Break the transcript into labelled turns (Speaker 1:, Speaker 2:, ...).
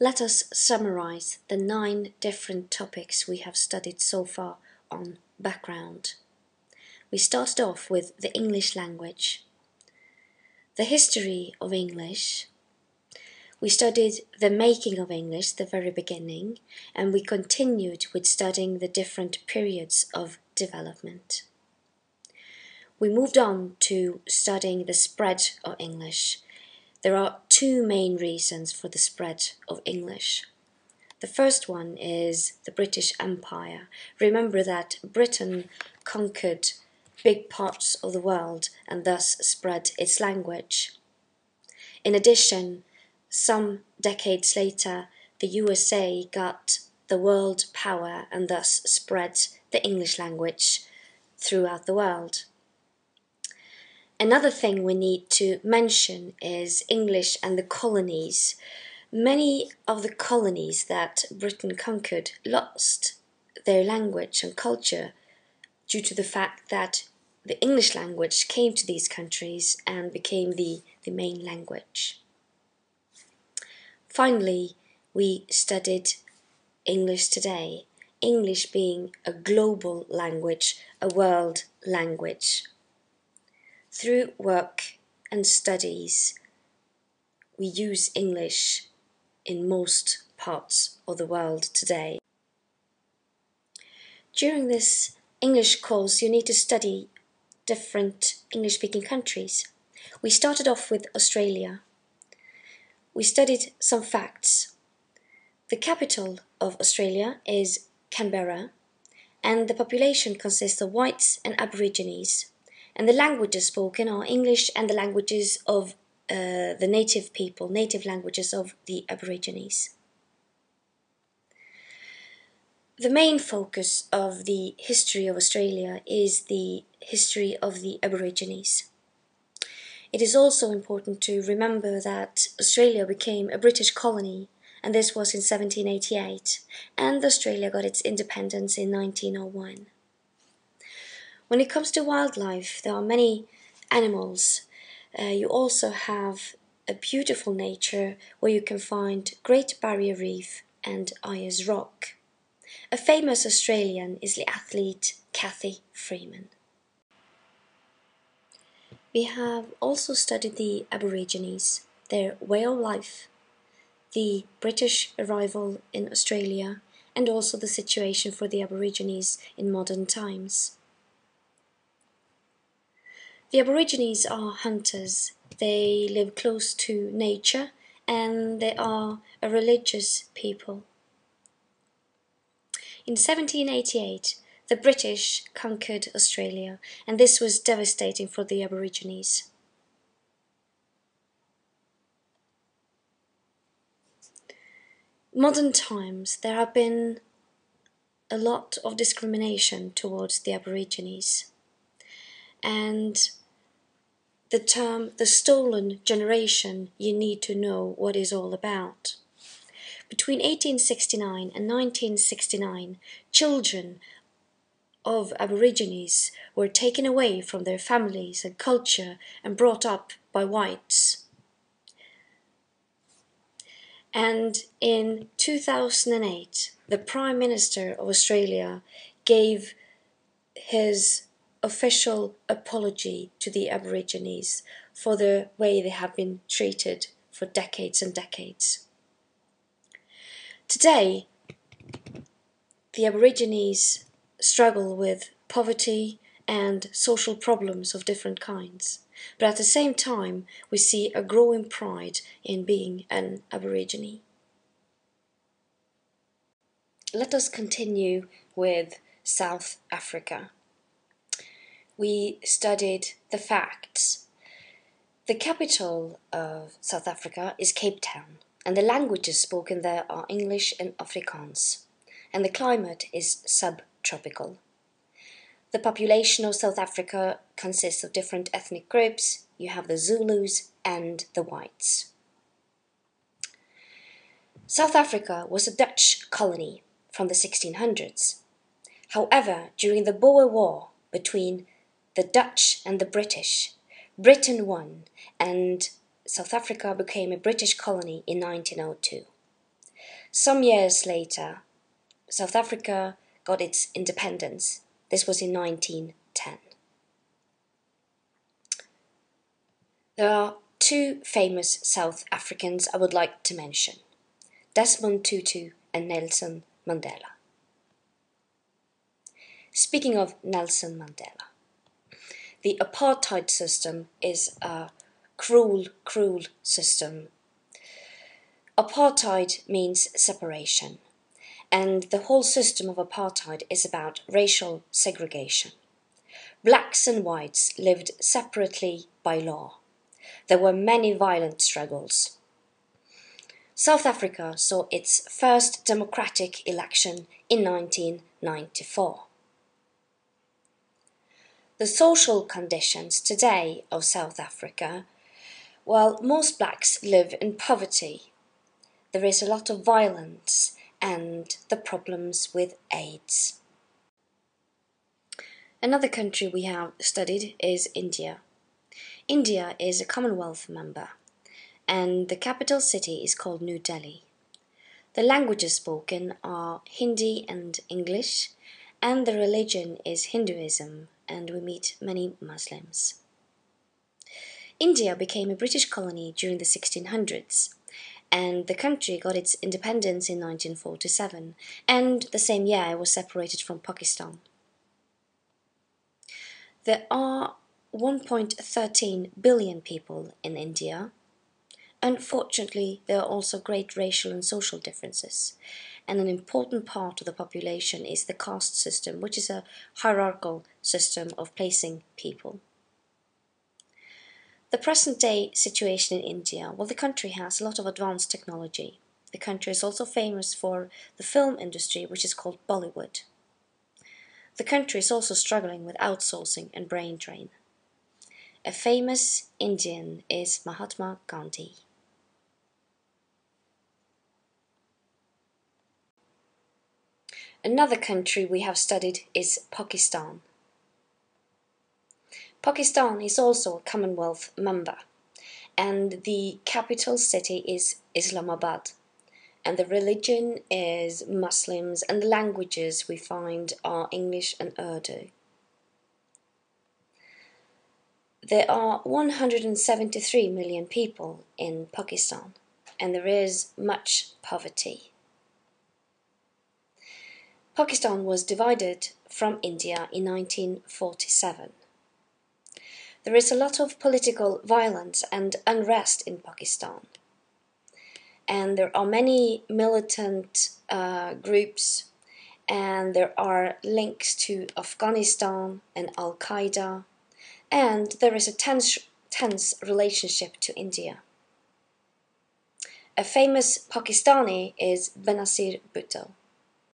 Speaker 1: Let us summarize the 9 different topics we have studied so far on background. We started off with the English language, the history of English. We studied the making of English, the very beginning, and we continued with studying the different periods of development. We moved on to studying the spread of English. There are 2 main reasons for the spread of English. The first one is the British Empire. Remember that Britain conquered big parts of the world and thus spread its language. In addition, some decades later, the USA got the world power and thus spread the English language throughout the world. Another thing we need to mention is English and the colonies. Many of the colonies that Britain conquered lost their language and culture due to the fact that the English language came to these countries and became the main language. Finally, we studied English today, English being a global language, a world language. Through work and studies, we use English in most parts of the world today. During this English course, you need to study different English-speaking countries. We started off with Australia. We studied some facts. The capital of Australia is Canberra, and the population consists of whites and Aborigines. And the languages spoken are English and the languages of the native people, native languages of the Aborigines. The main focus of the history of Australia is the history of the Aborigines. It is also important to remember that Australia became a British colony, and this was in 1788, and Australia got its independence in 1901. When it comes to wildlife, there are many animals. You also have a beautiful nature where you can find Great Barrier Reef and Ayers Rock. A famous Australian is the athlete Cathy Freeman. We have also studied the Aborigines, their way of life, the British arrival in Australia, and also the situation for the Aborigines in modern times. The Aborigines are hunters. They live close to nature and they are a religious people. In 1788, the British conquered Australia, and this was devastating for the Aborigines. Modern times, there have been a lot of discrimination towards the Aborigines, and the term the stolen generation, you need to know what it's all about. Between 1869 and 1969, children of Aborigines were taken away from their families and culture and brought up by whites. And in 2008, the Prime Minister of Australia gave his official apology to the Aborigines for the way they have been treated for decades and decades. Today, the Aborigines struggle with poverty and social problems of different kinds, but at the same time we see a growing pride in being an Aborigine. Let us continue with South Africa. We studied the facts. The capital of South Africa is Cape Town, and the languages spoken there are English and Afrikaans, and the climate is subtropical. The population of South Africa consists of different ethnic groups. You have the Zulus and the whites. South Africa was a Dutch colony from the 1600s. However, during the Boer War between the Dutch and the British, Britain won and South Africa became a British colony in 1902. Some years later, South Africa got its independence. This was in 1910. There are two famous South Africans I would like to mention: Desmond Tutu and Nelson Mandela. Speaking of Nelson Mandela, the apartheid system is a cruel, cruel system. Apartheid means separation, and the whole system of apartheid is about racial segregation. Blacks and whites lived separately by law. There were many violent struggles. South Africa saw its first democratic election in 1994. The social conditions today of South Africa, well, most blacks live in poverty. There is a lot of violence and the problems with AIDS. Another country we have studied is India. India is a Commonwealth member, and the capital city is called New Delhi. The languages spoken are Hindi and English, and the religion is Hinduism, and we meet many Muslims. India became a British colony during the 1600s, and the country got its independence in 1947, and the same year it was separated from Pakistan. There are 1.13 billion people in India. Unfortunately, there are also great racial and social differences, and an important part of the population is the caste system, which is a hierarchical system of placing people. The present-day situation in India, well, the country has a lot of advanced technology. The country is also famous for the film industry, which is called Bollywood. The country is also struggling with outsourcing and brain drain. A famous Indian is Mahatma Gandhi. Another country we have studied is Pakistan. Pakistan is also a Commonwealth member, and the capital city is Islamabad, and the religion is Muslims, and the languages we find are English and Urdu. There are 173 million people in Pakistan, and there is much poverty. Pakistan was divided from India in 1947. There is a lot of political violence and unrest in Pakistan, and there are many militant groups, and there are links to Afghanistan and Al-Qaeda, and there is a tense relationship to India. A famous Pakistani is Benazir Bhutto.